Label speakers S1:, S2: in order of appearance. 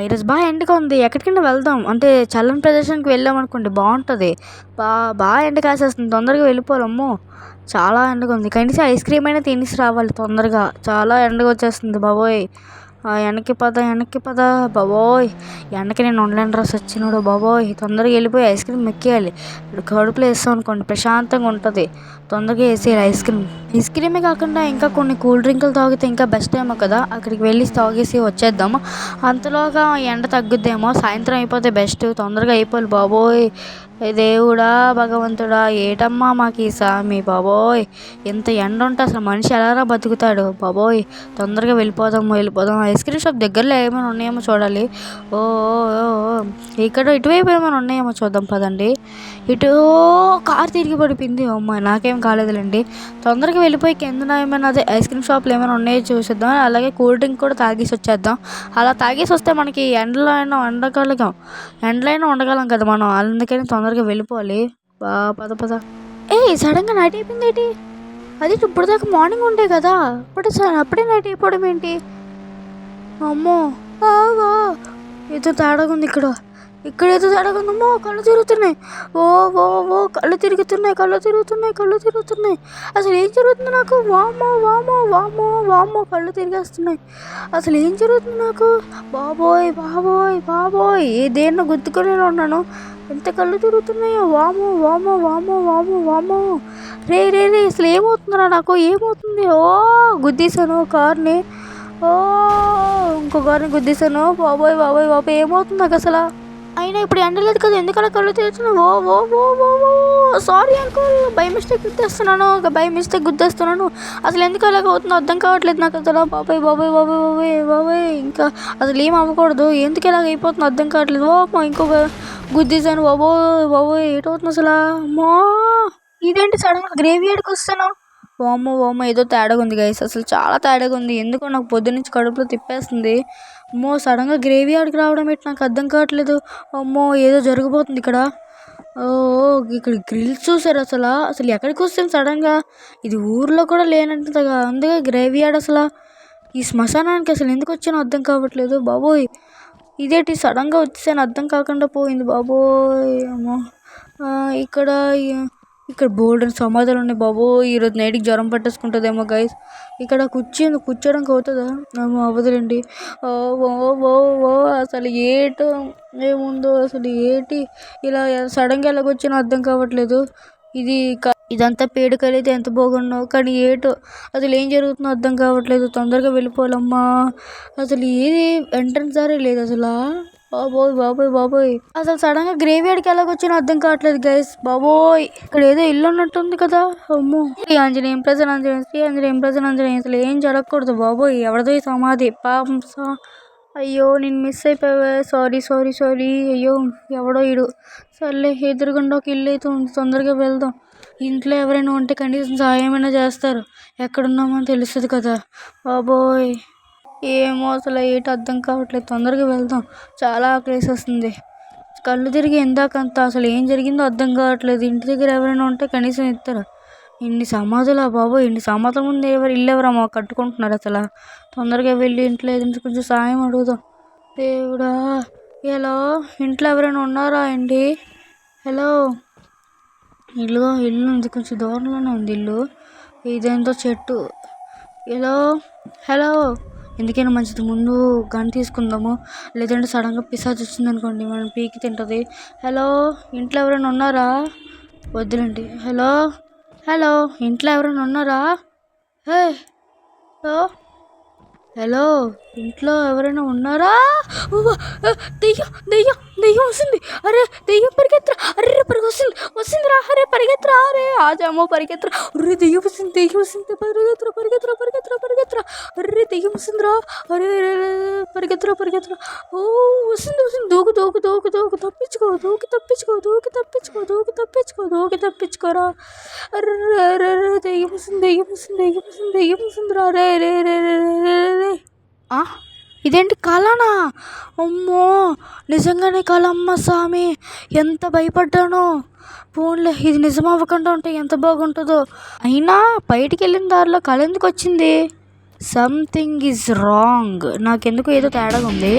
S1: ఈరోజు ఎండగా ఉంది. ఎక్కడికైనా వెళ్దాం. అంటే చల్లని ప్రదేశానికి వెళ్ళామనుకోండి బాగుంటుంది. ఎండ కాసేస్తుంది. తొందరగా వెళ్ళిపోవాలి. అమ్మో! చాలా ఎండగా ఉంది. కనీసం ఐస్ క్రీమ్ అయినా తినేసి రావాలి తొందరగా. చాలా ఎండగా వచ్చేస్తుంది బాబోయ్! వెనక్కి పద బాబోయ్! ఎండకి నేను ఉండలేనురా సచ్చినోడు బాబోయ్! తొందరగా వెళ్ళిపోయి ఐస్ క్రీమ్ ఎక్కేయాలి. కడుపులో వేస్తాం అనుకోండి ప్రశాంతంగా ఉంటుంది. తొందరగా వేసేయాలి ఐస్ క్రీమ్. ఐస్ క్రీమే కాకుండా ఇంకా కొన్ని కూల్ డ్రింకులు తాగితే ఇంకా బెస్ట్ ఏమో కదా. అక్కడికి వెళ్ళి తాగేసి వచ్చేద్దాము. అంతలోగా ఎండ తగ్గుద్దేమో. సాయంత్రం అయిపోతే బెస్ట్. తొందరగా అయిపోవాలి బాబోయ్! దేవుడా భగవంతుడా ఏటమ్మా మాకు ఈ సామి బాబోయ్! ఇంత ఎండ ఉంటే అసలు మనిషి ఎలారా బతుకుతాడు బాబోయ్! తొందరగా వెళ్ళిపోదాం. ఐస్ క్రీమ్ షాప్ దగ్గరలో ఏమైనా ఉన్నాయేమో చూడాలి. ఓ ఇక్కడ ఇటువైపు ఏమైనా ఉన్నాయేమో చూద్దాం పదండి. ఇటు కార్ తిరిగి పడిపోయింది. అమ్మ నాకేం కాలేదులేండి. తొందరగా వెళ్ళిపోయి కింద ఏమైనా అదే ఐస్ క్రీమ్ షాప్లు ఏమైనా ఉన్నాయో చూసేద్దాం. అలాగే కూల్ డ్రింక్ కూడా తాగేసి వచ్చేద్దాం. అలా తాగేసి వస్తే మనకి ఎండలో అయినా ఉండగలం కదా మనం. అందుకని తొందరగా వెళ్ళిపోవాలి. పద సడన్గా నైట్ అయిపోయింది ఏంటి? అది ఇప్పుడు దాకా మార్నింగ్ ఉండే కదా. అప్పుడే నైట్ అయిపోవడం ఏంటి? అమ్మో ఏదో తేడాగా ఉంది. ఇక్కడ ఏదో తేడాగా ఉందమ్మో. కళ్ళు తిరుగుతున్నాయి. కళ్ళు తిరుగుతున్నాయి. అసలు ఏం జరుగుతుంది నాకు? వామ్మో కళ్ళు తిరిగేస్తున్నాయి. అసలు ఏం జరుగుతుంది నాకు? బాబోయ్ దేన్నో గుద్దుకొని ఉన్నాను. ఎంత కళ్ళు తిరుగుతున్నాయో. వామ్మో రే అసలు ఏమవుతుందిరా నాకు? ఏమవుతుంది? గుద్దేశాను కార్ని. ఇంకో కార్ని గుద్దేశాను. బాబోయ్ ఏమవుతుంది నాకు అసలు? అయినా ఇప్పుడు ఎండలేదు కదా, ఎందుకలా కళ్ళు తిరుగుతున్నావు? సారీ అంకుల్, బై మిస్టేక్ గుద్దేస్తున్నాను. అసలు ఎందుకు అలాగ అవుతుందో అర్థం కావట్లేదు నాకు అసలు. బాబాయ్ ఇంకా అసలు ఏం అవ్వకూడదు. ఎందుకు ఇలాగ అయిపోతుందో అర్థం కావట్లేదు. ఇంకొక గుద్దేశాను. బాబోయ్ ఏటవుతుంది అసలు? అమ్మో ఇదేంటి సడన్గా గ్రేవీ యార్డ్కి వస్తాను? వామ్మో ఏదో తేడాగా ఉంది గైస్. అసలు చాలా తేడాగా ఉంది. ఎందుకో నాకు పొద్దున్నుంచి కడుపులో తిప్పేస్తుంది. అమ్మో సడన్గా గ్రేవీ యార్డ్కి రావడం ఏంటి నాకు అర్థం కావట్లేదు. అమ్మో ఏదో జరగబోతుంది ఇక్కడ. ఇక్కడ గ్రిల్స్ చూసారు అసలు ఎక్కడికి వస్తుంది సడన్గా? ఇది ఊర్లో కూడా లేనంతగా అందుకే గ్రేవీ యార్డ్. అసలు ఈ శ్మశానానికి అసలు ఎందుకు వచ్చానో అర్థం కావట్లేదు. బాబోయ్ ఇదేంటి సడన్గా వచ్చేసాను, అర్థం కాకుండా పోయింది. బాబోయ్ అమ్మో ఇక్కడ బోల్డెన్ సమాధులు ఉన్నాయి. బాబోయ్ ఈరోజు నైట్కి జ్వరం పట్టేసుకుంటుందేమో గైస్. ఇక్కడ కూర్చోడానికి అవుతుందా? అవ్వదులేండి. అసలు ఏముందో అసలు ఇలా సడన్గా ఎలాగొచ్చానో అర్థం కావట్లేదు. ఇదంతా పేడుకలైతే ఎంత బాగున్నావు, కానీ అసలు ఏం జరుగుతుందో అర్థం కావట్లేదు. తొందరగా వెళ్ళిపోవాలమ్మా. అసలు ఏది ఎంట్రన్స్ దారే లేదు అసలు. బాబోయ్ అసలు సడన్గా గ్రేవీ యార్డ్కి ఎలాగొచ్చానో అర్థం కావట్లేదు గైస్. బాబోయ్ ఇక్కడ ఏదో ఇల్లు ఉన్నట్టుంది కదా. అమ్మో శ్రీ ఆంజనేయం ప్రజాంజనేయం. అసలు ఏం జరగకూడదు బాబోయ్. ఎవరిదో ఈ సమాధి పాపం. అయ్యో నేను మిస్ అయిపోయా. సారీ. అయ్యో ఎవడో ఇడు. సర్లే ఎదురుగుండా ఒక ఇల్లు అయితే ఉంది. తొందరగా వెళ్దాం. ఇంట్లో ఎవరైనా ఉంటే కనీసం సాయమైనా చేస్తారు. ఎక్కడున్నామో తెలుస్తుంది కదా. బాబోయ్ ఏమో అసలు అర్థం కావట్లేదు. తొందరగా వెళ్దాం. చాలా ఆకలేసి వస్తుంది. కళ్ళు తిరిగి ఇందాకంత అసలు ఏం జరిగిందో అర్థం కావట్లేదు. ఇంటి దగ్గర ఎవరైనా ఉంటే కనీసం ఇస్తారు. ఇన్ని సమాధులా బాబోయ్? ఇన్ని సమాధుల ముందు ఇల్లు ఎవరమ్మా కట్టుకుంటున్నారు అసలు? తొందరగా వెళ్ళి ఇంట్లో ఏదంటే కొంచెం సాయం అడుగుదాం. దేవుడా హలో, ఇంట్లో ఎవరైనా ఉన్నారా అండి? హలో, ఇల్లు ఉంది, కొంచెం దూరంలోనే ఉంది ఇల్లు. ఇదేంతో చెట్టు. హలో ఎందుకైనా మంచిది ముందు గన్ తీసుకుందాము. లేదంటే సడన్గా పిశాచి వచ్చింది అనుకోండి మనం పీకి తింటుంది. హలో ఇంట్లో ఎవరైనా ఉన్నారా? వద్దులేండి. హలో ఇంట్లో ఎవరైనా ఉన్నారా? హలో ఇంట్లో ఎవరైనా ఉన్నారా? దెయ్యం వస్తుంది. అరే దెయ్యం పరిగెత్తరా. అరే వస్తుందిరా. అరే పరిగెత్తరా. అరే ఆజామో పరిగెత్తరా. అరే దెయ్యం వస్తుంది. పరిగెత్తరా. అరే దెయ్యం వస్తుందిరా. అరే పరిగెత్తరా. వస్తుంది. దూకు తప్పించుకోరా. అరే దెయ్యం వస్తుందిరా. రే ఇదేంటి కలనా? అమ్మో నిజంగానే కల. అమ్మ స్వామి ఎంత భయపడ్డానో. ఫోన్లో ఇది నిజం అవ్వకుండా ఉంటే ఎంత బాగుంటుందో. అయినా బయటికి వెళ్ళిన దారిలో కల ఎందుకు వచ్చింది? Something is wrong. నాకెందుకు ఏదో తేడాగా ఉంది.